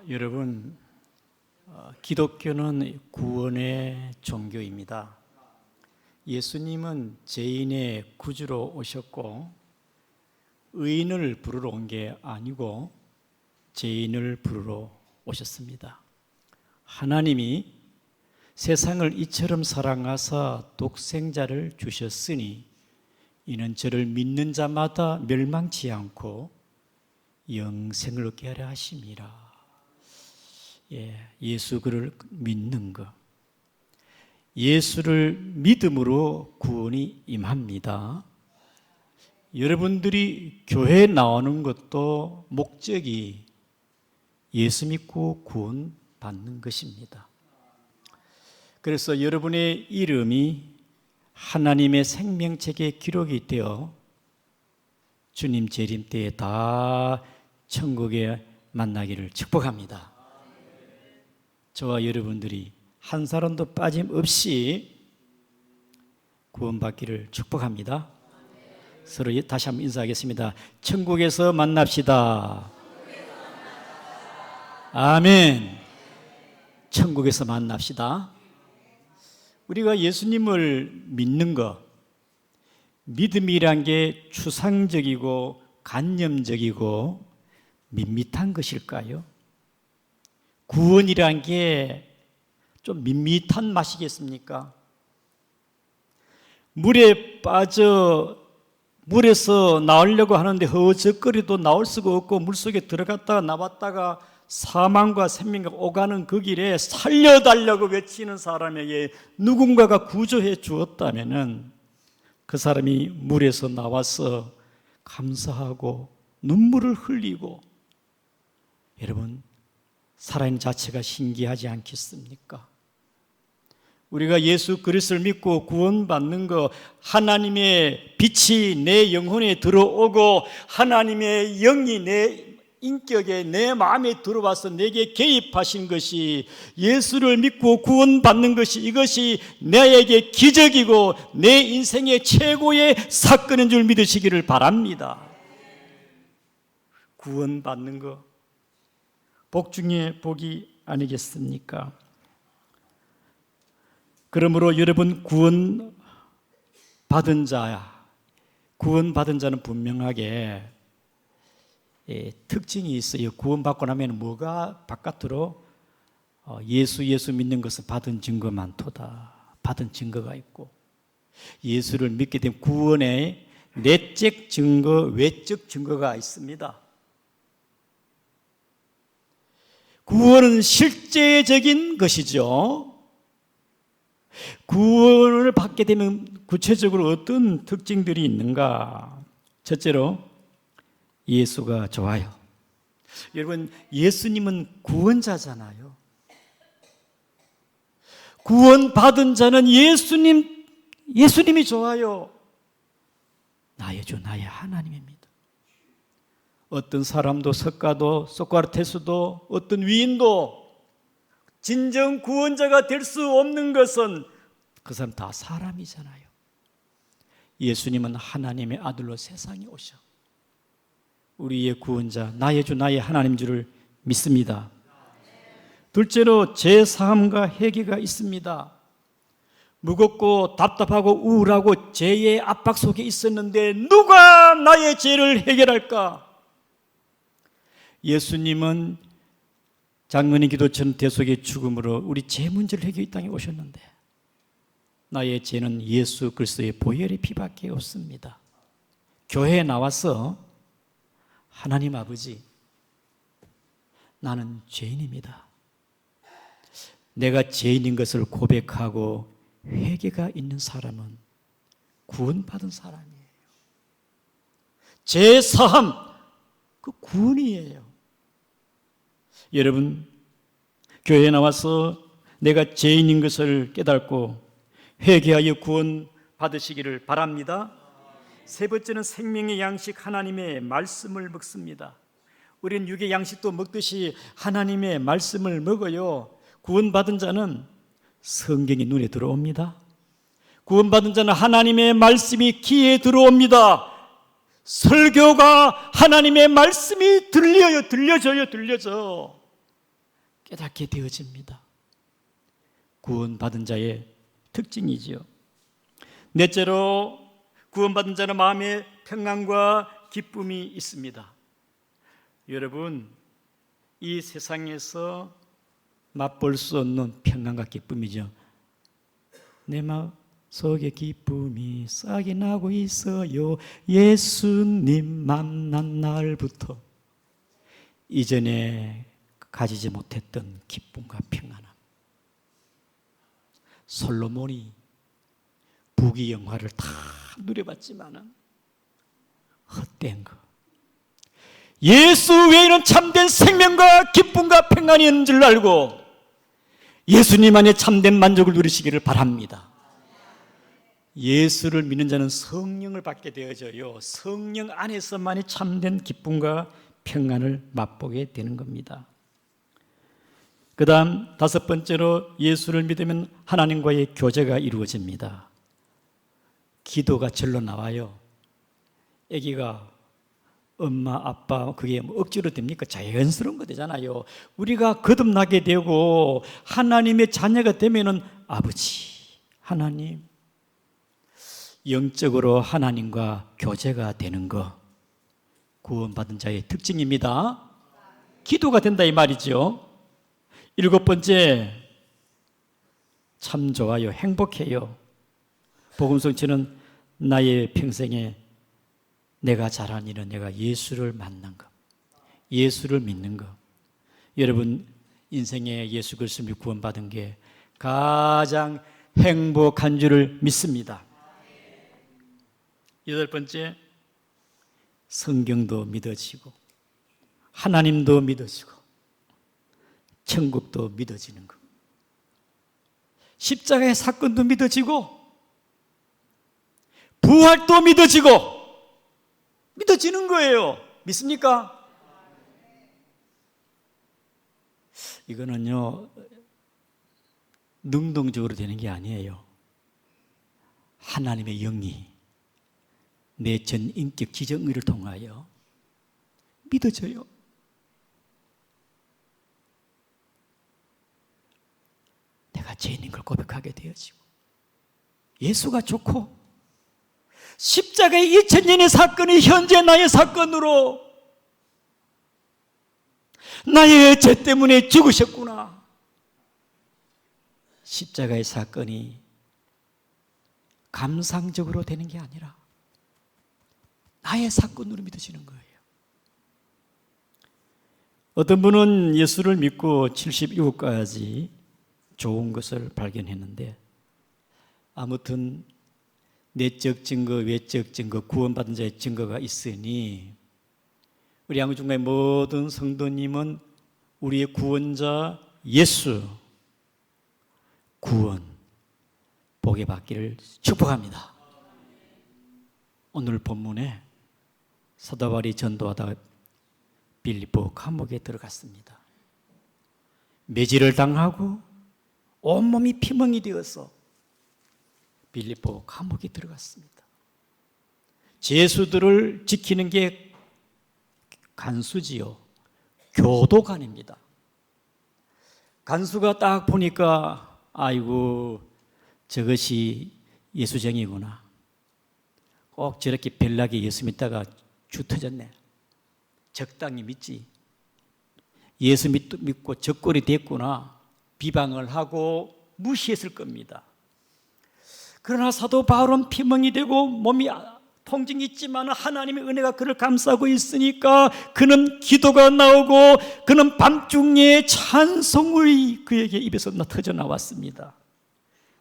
여러분, 기독교는 구원의 종교입니다. 예수님은 죄인의 구주로 오셨고 의인을 부르러 온 게 아니고 죄인을 부르러 오셨습니다. 하나님이 세상을 이처럼 사랑하사 독생자를 주셨으니 이는 저를 믿는 자마다 멸망치 않고 영생을 얻게 하려 하심이라. 예수 그를 믿는 것, 예수를 믿음으로 구원이 임합니다. 여러분들이 교회에 나오는 것도 목적이 예수 믿고 구원 받는 것입니다. 그래서 여러분의 이름이 하나님의 생명책에 기록이 되어 주님 재림 때에 다 천국에 만나기를 축복합니다. 저와 여러분들이 한 사람도 빠짐없이 구원받기를 축복합니다. 서로 다시 한번 인사하겠습니다. 천국에서 만납시다. 아멘. 천국에서 만납시다. 우리가 예수님을 믿는 것, 믿음이란 게 추상적이고 관념적이고 밋밋한 것일까요? 구원이란 게 좀 밋밋한 맛이겠습니까? 물에 빠져 물에서 나오려고 하는데 허우적거리도 나올 수가 없고 물속에 들어갔다가 나왔다가 사망과 생명과 오가는 그 길에 살려달라고 외치는 사람에게 누군가가 구조해 주었다면은 그 사람이 물에서 나와서 감사하고 눈물을 흘리고, 여러분, 살아있는 자체가 신기하지 않겠습니까? 우리가 예수 그리스도를 믿고 구원받는 것, 하나님의 빛이 내 영혼에 들어오고 하나님의 영이 내 인격에, 내 마음에 들어와서 내게 개입하신 것이, 예수를 믿고 구원받는 것이, 이것이 나에게 기적이고 내 인생의 최고의 사건인 줄 믿으시기를 바랍니다. 구원받는 것, 복 중에 복이 아니겠습니까? 그러므로 여러분, 구원받은 자는 분명하게 특징이 있어요. 구원받고 나면 뭐가 바깥으로 예수 믿는 것은 받은 증거 많도다. 받은 증거가 있고, 예수를 믿게 되면 구원의 내적 증거, 외적 증거가 있습니다. 구원은 실제적인 것이죠. 구원을 받게 되면 구체적으로 어떤 특징들이 있는가? 첫째로, 예수가 좋아요. 여러분, 예수님은 구원자잖아요. 구원받은 자는 예수님이 좋아요. 나의 주, 나의 하나님입니다. 어떤 사람도, 석가도, 소크라테스도, 어떤 위인도 진정 구원자가 될 수 없는 것은 그 사람 다 사람이잖아요. 예수님은 하나님의 아들로 세상에 오셔 우리의 구원자, 나의 주, 나의 하나님 줄을 믿습니다. 둘째로, 죄사함과 회개가 있습니다. 무겁고 답답하고 우울하고 죄의 압박 속에 있었는데 누가 나의 죄를 해결할까? 예수님은 장로님 기도처럼 대속의 죽음으로 우리 죄 문제를 해결해 이 땅에 오셨는데 나의 죄는 예수 그리스도의 보혈의 피밖에 없습니다. 교회에 나와서 하나님 아버지, 나는 죄인입니다. 내가 죄인인 것을 고백하고 회개가 있는 사람은 구원받은 사람이에요. 죄 사함, 그 구원이에요. 여러분, 교회에 나와서 내가 죄인인 것을 깨닫고 회개하여 구원 받으시기를 바랍니다. 세 번째는 생명의 양식 하나님의 말씀을 먹습니다. 우리는 육의 양식도 먹듯이 하나님의 말씀을 먹어요. 구원받은 자는 성경이 눈에 들어옵니다. 구원받은 자는 하나님의 말씀이 귀에 들어옵니다. 설교가 하나님의 말씀이 들려져요. 깨닫게 되어집니다. 구원받은 자의 특징이지요. 넷째로 구원받은 자는 마음에 평안과 기쁨이 있습니다. 여러분, 이 세상에서 맛볼 수 없는 평안과 기쁨이죠. 내 마음 속에 기쁨이 싹이 나고 있어요. 예수님 만난 날부터. 이전에 가지지 못했던 기쁨과 평안함. 솔로몬이 부귀영화를 다 누려봤지만은 헛된 거. 예수 외에는 참된 생명과 기쁨과 평안이 있는 줄 알고 예수님 안에 참된 만족을 누리시기를 바랍니다. 예수를 믿는 자는 성령을 받게 되어져요. 성령 안에서만이 참된 기쁨과 평안을 맛보게 되는 겁니다. 그 다음 다섯 번째로 예수를 믿으면 하나님과의 교제가 이루어집니다. 기도가 절로 나와요. 아기가 엄마, 아빠, 그게 뭐 억지로 됩니까? 자연스러운 거 되잖아요. 우리가 거듭나게 되고 하나님의 자녀가 되면은 아버지, 하나님, 영적으로 하나님과 교제가 되는 거, 구원받은 자의 특징입니다. 기도가 된다 이 말이죠. 일곱 번째, 참 좋아요. 행복해요. 복음 성취는 나의 평생에 내가 잘한 일은 내가 예수를 만난 것, 예수를 믿는 것. 여러분 인생에 예수 그리스도를 구원받은 게 가장 행복한 줄을 믿습니다. 여덟 번째, 성경도 믿어지고 하나님도 믿어지고 천국도 믿어지는 것. 십자가의 사건도 믿어지고 부활도 믿어지고 믿어지는 거예요. 믿습니까? 이거는요, 능동적으로 되는 게 아니에요. 하나님의 영이 내 전 인격 지정의를 통하여 믿어져요. 내가 죄인인 걸 고백하게 되어지고 예수가 좋고 십자가의 2000년의 사건이 현재 나의 사건으로 나의 죄 때문에 죽으셨구나. 십자가의 사건이 감상적으로 되는 게 아니라 나의 사건으로 믿어지는 거예요. 어떤 분은 예수를 믿고 77까지 좋은 것을 발견했는데 아무튼 내적 증거, 외적 증거, 구원받은 자의 증거가 있으니 우리 양중가의 모든 성도님은 우리의 구원자 예수 구원 보게 받기를 축복합니다. 오늘 본문에 사도 바울이 전도하다 빌립보 감옥에 들어갔습니다. 매질을 당하고 온몸이 피멍이 되어서 빌립보 감옥에 들어갔습니다. 제수들을 지키는 게 간수지요. 교도관입니다. 간수가 딱 보니까 아이고 저것이 예수쟁이구나. 꼭 저렇게 별나게 예수 믿다가 주 터졌네. 적당히 믿지. 예수 믿고 적골이 됐구나. 비방을 하고 무시했을 겁니다. 그러나 사도 바울은 피멍이 되고 몸이 통증이 있지만 하나님의 은혜가 그를 감싸고 있으니까 그는 기도가 나오고 그는 밤중에 찬송이 그에게 입에서 터져 나왔습니다.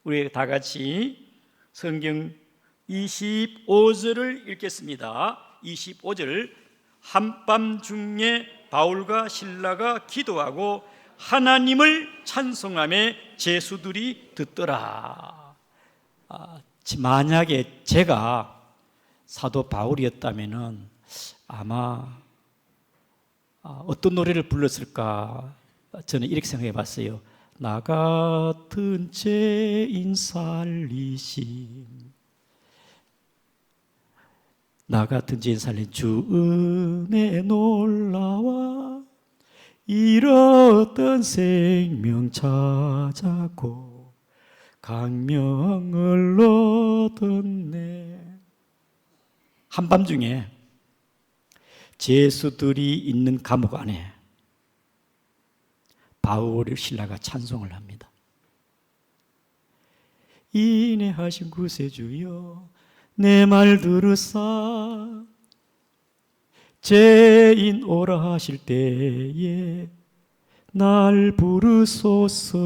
우리 다 같이 성경 25절을 읽겠습니다. 25절. 한밤중에 바울과 실라가 기도하고 하나님을 찬송하며 제수들이 듣더라. 만약에 제가 사도 바울이었다면 아마 어떤 노래를 불렀을까 저는 이렇게 생각해 봤어요. 나 같은 죄인 살리심, 나 같은 죄인 살린 주 은혜 놀라와 잃었던 생명 찾았고 강명을 얻었네. 한밤중에 죄수들이 있는 감옥 안에 바울 신라가 찬송을 합니다. 인내하신 구세주여 내 말 들으사 죄인 오라 하실 때에 날 부르소서.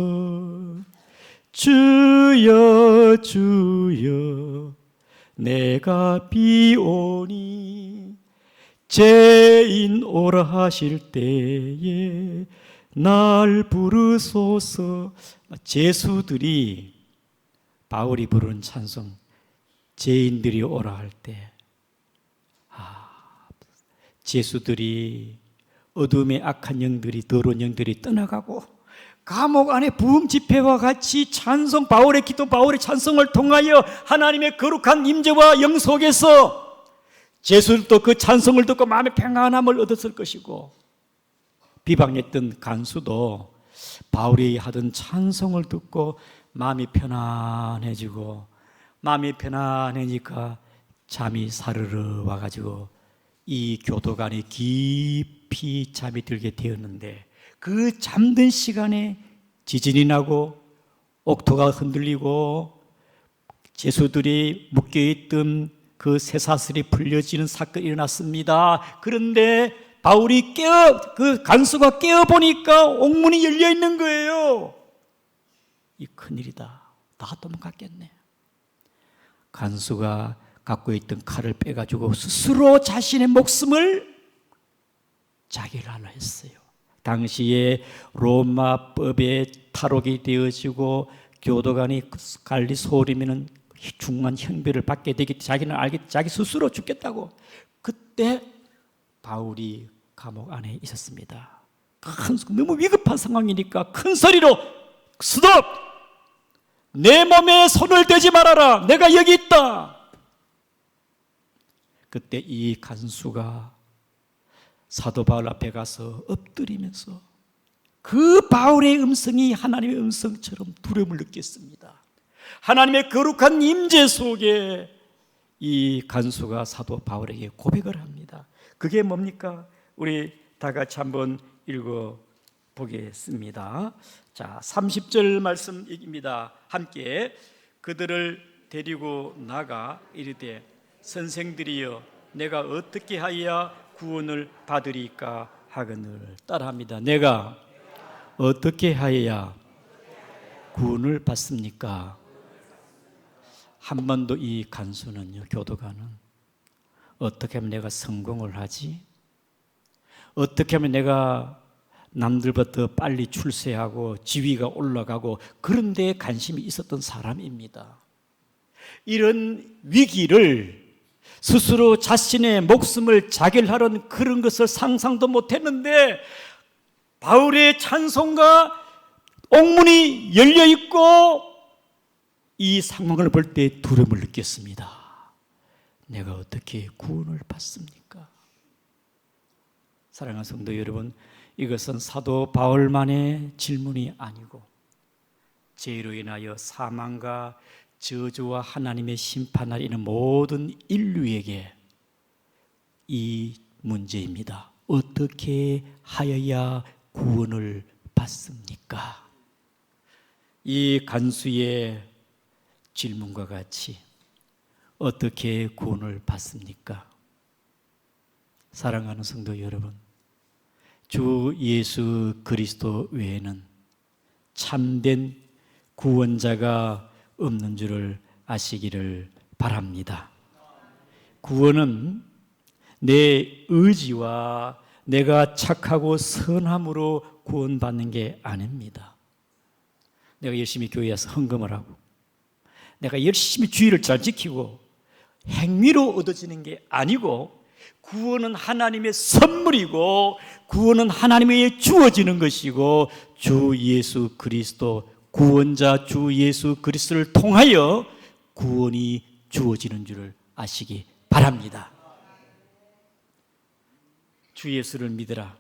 주여 주여 내가 비오니 죄인 오라 하실 때에 날 부르소서. 죄수들이 바울이 부르는 찬송, 죄인들이 오라 할 때, 죄수들이 어둠의 악한 영들이, 더러운 영들이 떠나가고 감옥 안에 부흥 집회와 같이 찬송, 바울의 기도, 바울의 찬송을 통하여 하나님의 거룩한 임재와 영 속에서 죄수들도 그 찬송을 듣고 마음의 평안함을 얻었을 것이고, 비방했던 간수도 바울이 하던 찬송을 듣고 마음이 편안해지고, 마음이 편안해지니까 잠이 사르르 와가지고 이 교도관이 깊이 잠이 들게 되었는데, 그 잠든 시간에 지진이 나고 옥토가 흔들리고 죄수들이 묶여있던 그 쇠사슬이 풀려지는 사건이 일어났습니다. 그런데 바울이 그 간수가 깨어보니까 옥문이 열려 있는 거예요. 이 큰일이다, 나 도망갔겠네. 간수가 갖고 있던 칼을 빼가지고 스스로 자신의 목숨을 자결하려 했어요. 당시에 로마법에 탈옥이 되어지고 교도관이 갈리 소리면은 중한 형벌을 받게 되기 때문에 자기는 알겠, 자기 스스로 죽겠다고. 그때 바울이 감옥 안에 있었습니다. 너무 위급한 상황이니까 큰 소리로 스톱! 내 몸에 손을 대지 말아라, 내가 여기 있다. 그때 이 간수가 사도 바울 앞에 가서 엎드리면서 그 바울의 음성이 하나님의 음성처럼 두려움을 느꼈습니다. 하나님의 거룩한 임재 속에 이 간수가 사도 바울에게 고백을 합니다. 그게 뭡니까? 우리 다 같이 한번 읽어 보겠습니다. 자, 30절 말씀입니다. 함께. 그들을 데리고 나가 이르되 선생들이여 내가 어떻게 하여야 구원을 받으리까 하거늘. 따라합니다. 내가 어떻게 하여야 구원을 받습니까? 한 번도 이 간수는요, 교도관은 어떻게 하면 내가 성공을 하지? 어떻게 하면 내가 남들보다 더 빨리 출세하고 지위가 올라가고 그런 데에 관심이 있었던 사람입니다. 이런 위기를 스스로 자신의 목숨을 자결하려는 그런 것을 상상도 못했는데, 바울의 찬송과 옥문이 열려있고 이 상황을 볼 때 두려움을 느꼈습니다. 내가 어떻게 구원을 받습니까? 사랑하는 성도 여러분, 이것은 사도 바울만의 질문이 아니고 죄로 인하여 사망과 저주와 하나님의 심판을 이는 모든 인류에게 이 문제입니다. 어떻게 하여야 구원을 받습니까? 이 간수의 질문과 같이 어떻게 구원을 받습니까? 사랑하는 성도 여러분, 주 예수 그리스도 외에는 참된 구원자가 없는 줄을 아시기를 바랍니다. 구원은 내 의지와 내가 착하고 선함으로 구원받는 게 아닙니다. 내가 열심히 교회에 와서 헌금을 하고 내가 열심히 주의를 잘 지키고 행위로 얻어지는 게 아니고, 구원은 하나님의 선물이고 구원은 하나님에 주어지는 것이고, 주 예수 그리스도 구원자 주 예수 그리스도를 통하여 구원이 주어지는 줄을 아시기 바랍니다. 주 예수를 믿으라.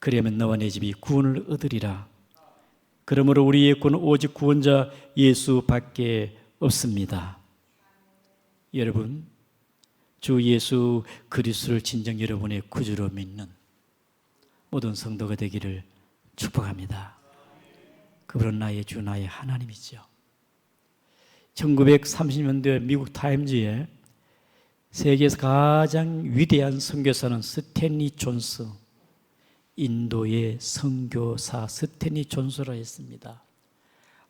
그러면 너와 내 집이 구원을 얻으리라. 그러므로 우리의 구원은 오직 구원자 예수밖에 없습니다. 여러분, 주 예수 그리스도를 진정 여러분의 구주로 믿는 모든 성도가 되기를 축복합니다. 그분은 나의 주, 나의 하나님이죠. 1930년대 미국 타임즈에 세계에서 가장 위대한 선교사는 스탠리 존스, 인도의 선교사 스탠리 존스라 했습니다.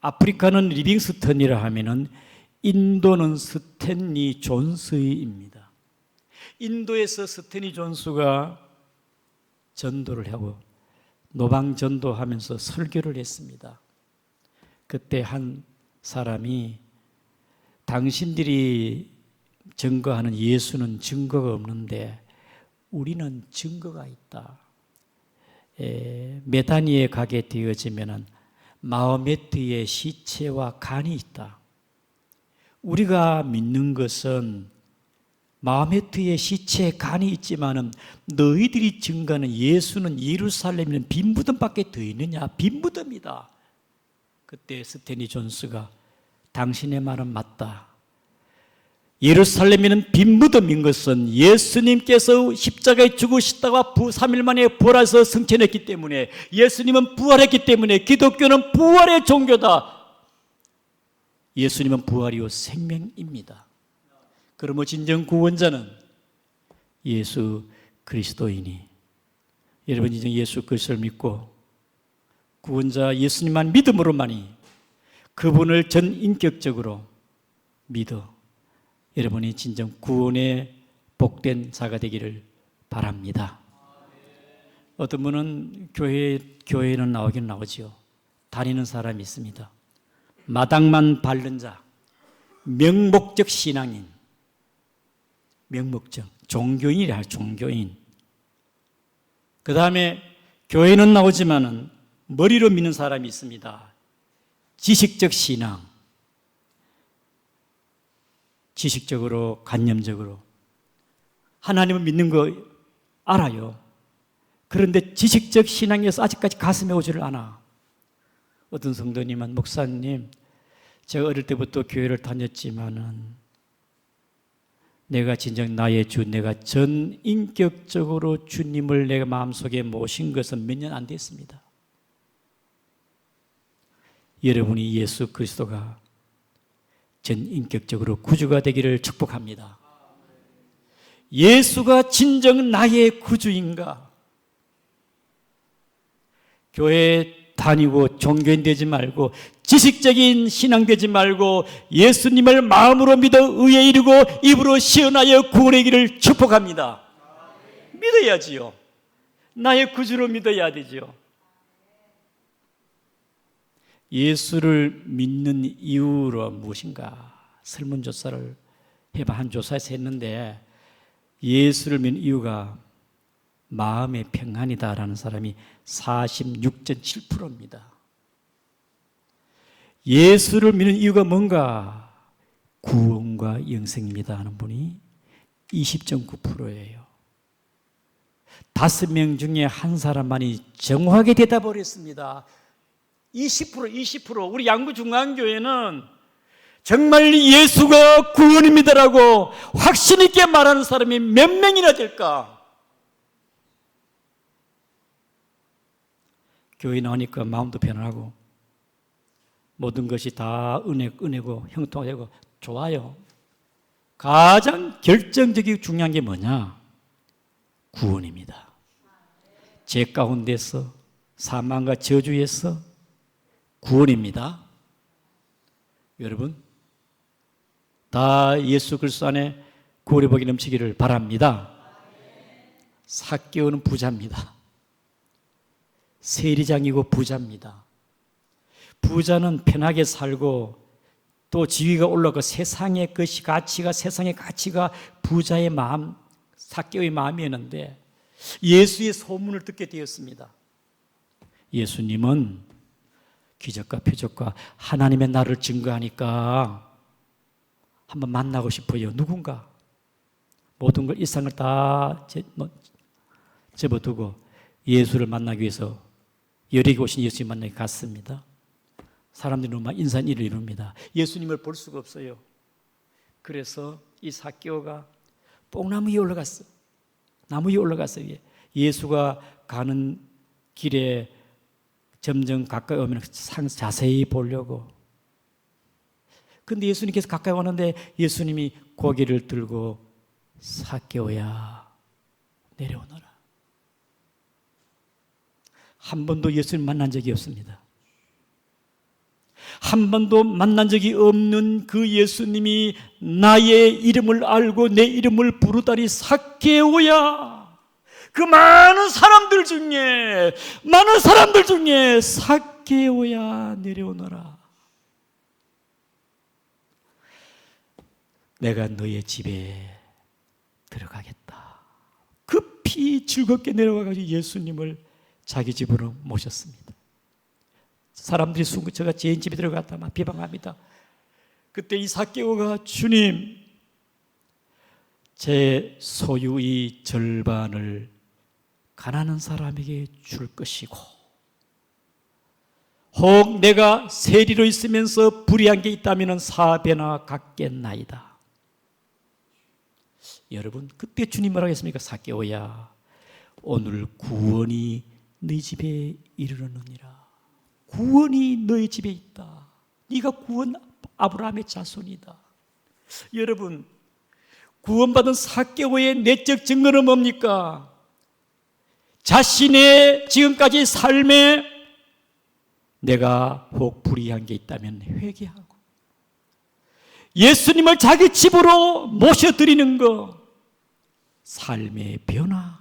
아프리카는 리빙스턴이라 하면은 인도는 스탠리 존스입니다. 인도에서 스탠리 존스가 전도를 하고 노방 전도하면서 설교를 했습니다. 그때 한 사람이 당신들이 증거하는 예수는 증거가 없는데 우리는 증거가 있다. 메다니에 가게 되어지면 마호메트의 시체와 간이 있다. 우리가 믿는 것은 마호메트의 시체에 간이 있지만은 너희들이 증거하는 예수는 예루살렘에는 빈 무덤밖에 더 있느냐? 빈 무덤이다. 그때 스탠리 존스가 당신의 말은 맞다. 예루살렘에는 빈 무덤인 것은 예수님께서 십자가에 죽으시다가 3일 만에 부활해서 승천했기 때문에, 예수님은 부활했기 때문에 기독교는 부활의 종교다. 예수님은 부활이요 생명입니다. 그러므로 진정 구원자는 예수 그리스도이니, 여러분 이제 예수 그리스도를 믿고 구원자 예수님만 믿음으로만이 그분을 전인격적으로 믿어 여러분이 진정 구원의 복된 자가 되기를 바랍니다. 어떤 분은 교회에는 나오긴 나오지요. 다니는 사람이 있습니다. 마당만 밟는 자, 명목적 신앙인, 명목적 종교인이라 할 종교인. 그 다음에 교회는 나오지만은 머리로 믿는 사람이 있습니다. 지식적 신앙, 지식적으로, 관념적으로 하나님을 믿는 거 알아요. 그런데 지식적 신앙에서 아직까지 가슴에 오지를 않아. 어떤 성도님은 목사님, 제가 어릴 때부터 교회를 다녔지만은 내가 진정 나의 주, 내가 전인격적으로 주님을 내가 마음속에 모신 것은 몇 년 안 됐습니다. 여러분이 예수 그리스도가 전인격적으로 구주가 되기를 축복합니다. 예수가 진정 나의 구주인가? 교회 다니고 종교인 되지 말고 지식적인 신앙 되지 말고 예수님을 마음으로 믿어 의에 이르고 입으로 시언하여 구원의 길을 축복합니다. 믿어야지요. 나의 구주로 믿어야 되죠. 예수를 믿는 이유로 무엇인가? 설문조사를 해봐. 한 조사에서 했는데 예수를 믿는 이유가 마음의 평안이다라는 사람이 46.7%입니다. 예수를 믿는 이유가 뭔가? 구원과 영생입니다 하는 분이 20.9%예요. 5명 중에 한 사람만이 정확하게 대답을 했습니다. 20%. 우리 양구중앙교회는 정말 예수가 구원입니다라고 확신 있게 말하는 사람이 몇 명이나 될까? 교회 나오니까 마음도 편안하고 모든 것이 다 은혜고 형통하고 좋아요. 가장 결정적이고 중요한 게 뭐냐? 구원입니다. 죄 가운데서, 사망과 저주에서 구원입니다. 여러분 다 예수 그리스도 안에 구원의 복이 넘치기를 바랍니다. 삭개오는 부자입니다. 세리장이고 부자입니다. 부자는 편하게 살고 또 지위가 올라가고 세상의 것이 가치가, 세상의 가치가 부자의 마음, 삭개오의 마음이었는데 예수의 소문을 듣게 되었습니다. 예수님은 기적과 표적과 하나님의 나를 증거하니까 한번 만나고 싶어요. 누군가 모든 걸, 일상을 다 접어두고 예수를 만나기 위해서 여리고 오신 예수님 만나기 갔습니다. 사람들이 너무 인산일을 이룹니다. 예수님을 볼 수가 없어요. 그래서 이 삭개오가 뽕나무 위에 올라갔어. 나무 위에 올라갔어요. 예수가 가는 길에 점점 가까이 오면 자세히 보려고. 근데 예수님께서 가까이 왔는데 예수님이 고개를 들고 삭개오야 내려오너라. 한 번도 예수님 만난 적이 없습니다. 한 번도 만난 적이 없는 그 예수님이 나의 이름을 알고 내 이름을 부르다니 삭개오야. 그 많은 사람들 중에 삭개오야 내려오너라. 내가 너의 집에 들어가겠다. 급히 즐겁게 내려와가지고 예수님을 자기 집으로 모셨습니다. 사람들이 제가 죄인 집에 들어갔다 막 비방합니다. 그때 이 삭개오가 주님, 제 소유의 절반을 가난한 사람에게 줄 것이고 혹 내가 세리로 있으면서 불의한 게 있다면 4배나 갚겠나이다. 여러분, 그때 주님 뭐라고 했습니까? 삭개오야, 오늘 구원이 네 집에 이르렀느니라. 구원이 너의 집에 있다. 네가 구원 아브라함의 자손이다. 여러분, 구원받은 삭개오의 내적 증거는 뭡니까? 자신의 지금까지 삶에 내가 혹 불의한 게 있다면 회개하고 예수님을 자기 집으로 모셔드리는 것, 삶의 변화.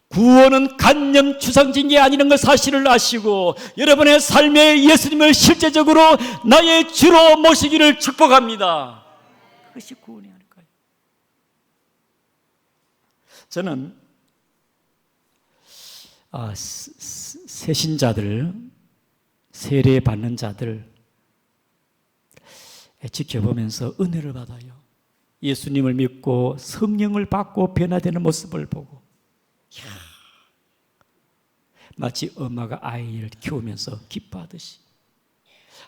구원은 간념 추상적인 게 아니라는 걸 사실을 아시고 여러분의 삶에 예수님을 실제적으로 나의 주로 모시기를 축복합니다. 그것이 구원이 아닐까요? 저는 새신자들, 세례받는 자들 지켜보면서 은혜를 받아요. 예수님을 믿고 성령을 받고 변화되는 모습을 보고 마치 엄마가 아이를 키우면서 기뻐하듯이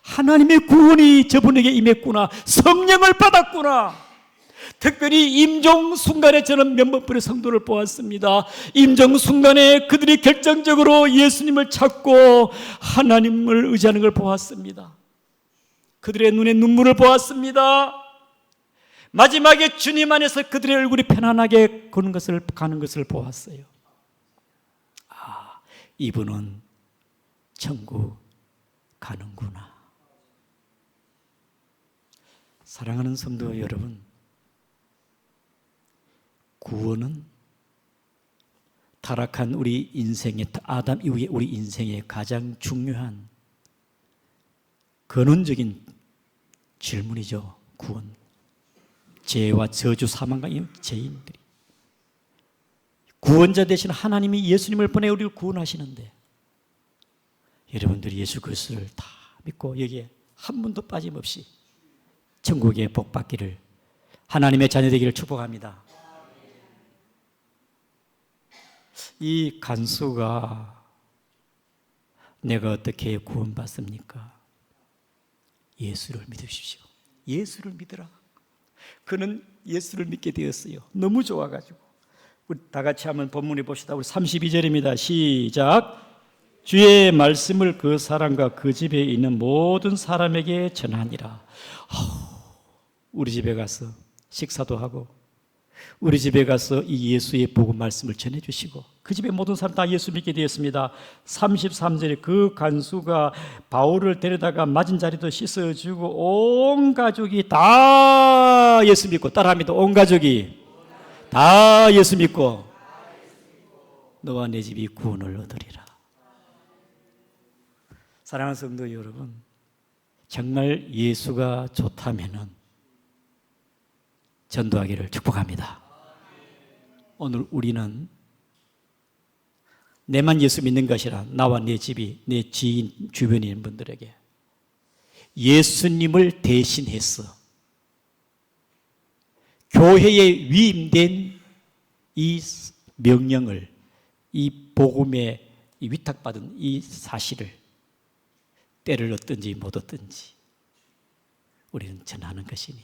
하나님의 구원이 저분에게 임했구나, 성령을 받았구나. 특별히 임종 순간에 저는 몇몇 분의 성도를 보았습니다. 임종 순간에 그들이 결정적으로 예수님을 찾고 하나님을 의지하는 걸 보았습니다. 그들의 눈에 눈물을 보았습니다. 마지막에 주님 안에서 그들의 얼굴이 편안하게 가는 것을 보았어요. 이분은 천국 가는구나. 사랑하는 성도 여러분, 구원은 타락한 우리 인생의, 아담 이후의 우리 인생의 가장 중요한 근원적인 질문이죠. 구원. 죄와 저주 사망과 죄인들이, 구원자 되신 하나님이 예수님을 보내 우리를 구원하시는데 여러분들이 예수 그리스도를 다 믿고 여기에 한 분도 빠짐없이 천국에 복 받기를, 하나님의 자녀 되기를 축복합니다. 이 간수가 내가 어떻게 구원받습니까? 예수를 믿으십시오. 예수를 믿으라. 그는 예수를 믿게 되었어요. 너무 좋아가지고. 우리 다 같이 한번 본문에 봅시다. 우리 32절입니다. 시작. 주의 말씀을 그 사람과 그 집에 있는 모든 사람에게 전하니라. 우리 집에 가서 식사도 하고 우리 집에 가서 이 예수의 복음 말씀을 전해주시고 그 집에 모든 사람 다 예수 믿게 되었습니다. 33절에 그 간수가 바울을 데려다가 맞은 자리도 씻어주고 온 가족이 다 예수 믿고, 따라합니다. 온 가족이 다 예수 믿고 너와 내 집이 구원을 얻으리라. 사랑하는 성도 여러분, 정말 예수가 좋다면은 전도하기를 축복합니다. 오늘 우리는 내만 예수 믿는 것이라 나와 내 집이, 내 지인 주변에 있는 분들에게 예수님을 대신해서 교회에 위임된 이 명령을 이 복음에 이 위탁받은 이 사실을 때를 얻든지 못 얻든지 우리는 전하는 것이니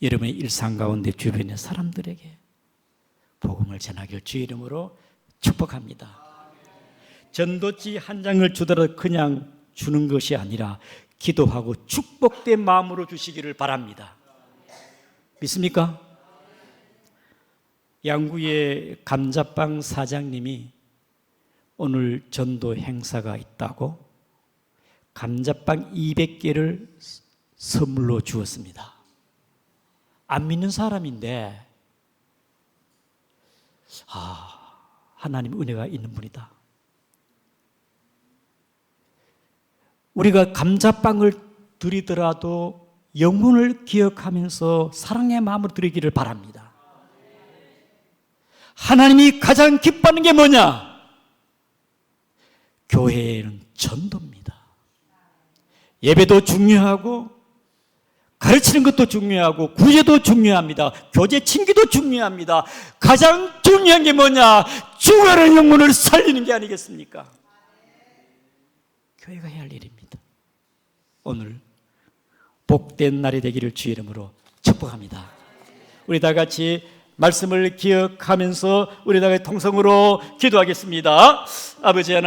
여러분의 일상 가운데 주변의 사람들에게 복음을 전하길 주의 이름으로 축복합니다. 전도지 한 장을 주더라도 그냥 주는 것이 아니라 기도하고 축복된 마음으로 주시기를 바랍니다. 믿습니까? 양구의 감자빵 사장님이 오늘 전도 행사가 있다고 감자빵 200개를 선물로 주었습니다. 안 믿는 사람인데 하나님 은혜가 있는 분이다. 우리가 감자빵을 드리더라도 영혼을 기억하면서 사랑의 마음으로 드리기를 바랍니다. 하나님이 가장 기뻐하는 게 뭐냐? 교회에는 전도입니다. 예배도 중요하고 가르치는 것도 중요하고 구제도 중요합니다. 교제 친기도 중요합니다. 가장 중요한 게 뭐냐? 죽어가는 영혼을 살리는 게 아니겠습니까? 교회가 해야 할 일입니다. 오늘 복된 날이 되기를 주의 이름으로 축복합니다. 우리 다 같이 말씀을 기억하면서 우리 다 같이 통성으로 기도하겠습니다. 아버지 하나님,